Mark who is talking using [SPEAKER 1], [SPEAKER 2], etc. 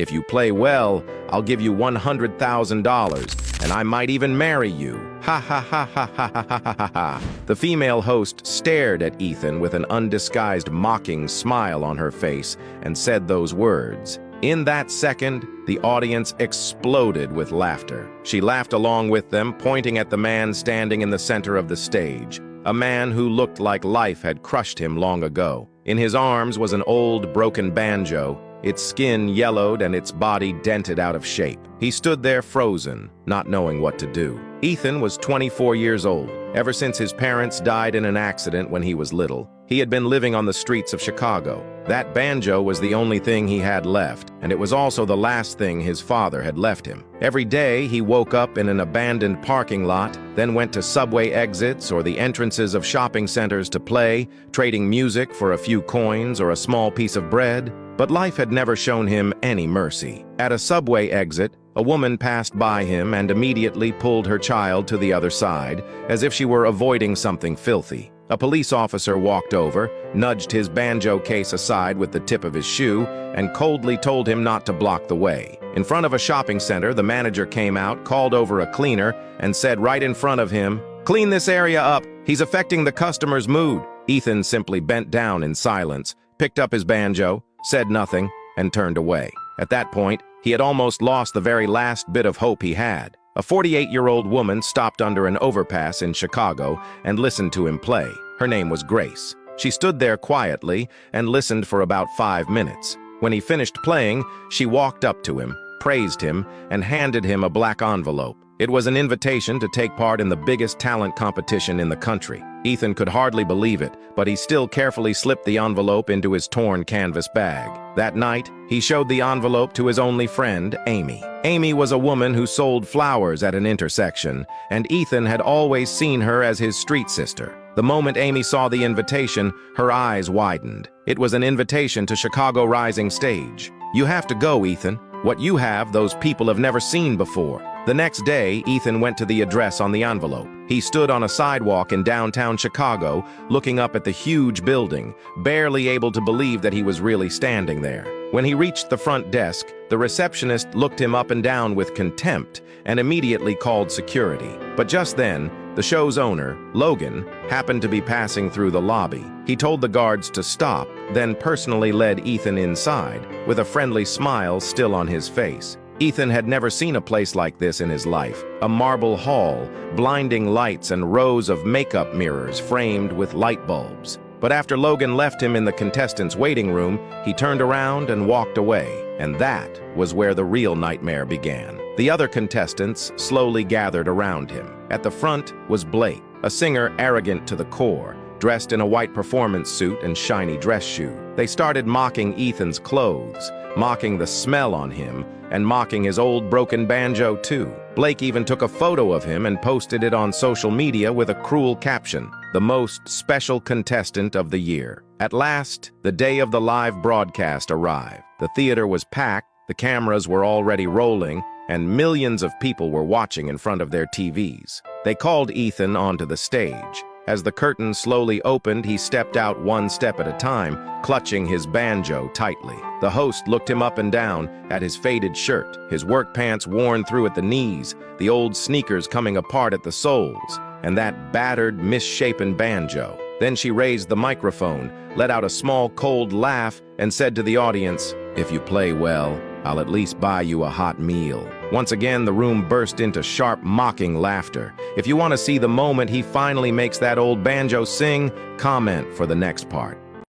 [SPEAKER 1] If you play well, I'll give you $100,000, and I might even marry you. Ha ha ha ha ha ha ha ha ha. The female host stared at Ethan with an undisguised mocking smile on her face and said those words. In that second, the audience exploded with laughter. She laughed along with them, pointing at the man standing in the center of the stage, a man who looked like life had crushed him long ago. In his arms was an old, broken banjo, its skin yellowed and its body dented out of shape. He stood there frozen, not knowing what to do. Ethan was 24 years old. Ever since his parents died in an accident when he was little, he had been living on the streets of Chicago. That banjo was the only thing he had left, and it was also the last thing his father had left him. Every day, he woke up in an abandoned parking lot, then went to subway exits or the entrances of shopping centers to play, trading music for a few coins or a small piece of bread. But life had never shown him any mercy. At a subway exit, a woman passed by him and immediately pulled her child to the other side, as if she were avoiding something filthy. A police officer walked over, nudged his banjo case aside with the tip of his shoe, and coldly told him not to block the way. In front of a shopping center, the manager came out, called over a cleaner, and said right in front of him, "Clean this area up. He's affecting the customer's mood." Ethan simply bent down in silence, picked up his banjo, said nothing, and turned away. At that point, he had almost lost the very last bit of hope he had. A 48-year-old woman stopped under an overpass in Chicago and listened to him play. Her name was Grace. She stood there quietly and listened for about 5 minutes. When he finished playing, she walked up to him, praised him, and handed him a black envelope. It was an invitation to take part in the biggest talent competition in the country. Ethan could hardly believe it, but he still carefully slipped the envelope into his torn canvas bag. That night, he showed the envelope to his only friend, Amy. Amy was a woman who sold flowers at an intersection, and Ethan had always seen her as his street sister. The moment Amy saw the invitation, her eyes widened. It was an invitation to Chicago Rising Stage. "You have to go, Ethan. What you have, those people have never seen before." The next day, Ethan went to the address on the envelope. He stood on a sidewalk in downtown Chicago, looking up at the huge building, barely able to believe that he was really standing there. When he reached the front desk, the receptionist looked him up and down with contempt and immediately called security. But just then, the show's owner, Logan, happened to be passing through the lobby. He told the guards to stop, then personally led Ethan inside, with a friendly smile still on his face. Ethan had never seen a place like this in his life. A marble hall, blinding lights and rows of makeup mirrors framed with light bulbs. But after Logan left him in the contestants' waiting room, he turned around and walked away. And that was where the real nightmare began. The other contestants slowly gathered around him. At the front was Blake, a singer arrogant to the core, dressed in a white performance suit and shiny dress shoe. They started mocking Ethan's clothes, mocking the smell on him, and mocking his old broken banjo too. Blake even took a photo of him and posted it on social media with a cruel caption, "The most special contestant of the year." At last, the day of the live broadcast arrived. The theater was packed, the cameras were already rolling, and millions of people were watching in front of their TVs. They called Ethan onto the stage. As the curtain slowly opened, he stepped out one step at a time, clutching his banjo tightly. The host looked him up and down at his faded shirt, his work pants worn through at the knees, the old sneakers coming apart at the soles, and that battered, misshapen banjo. Then she raised the microphone, let out a small, cold laugh, and said to the audience, "If you play well, I'll at least buy you a hot meal." Once again, the room burst into sharp, mocking laughter. If you want to see the moment he finally makes that old banjo sing, comment for the next part.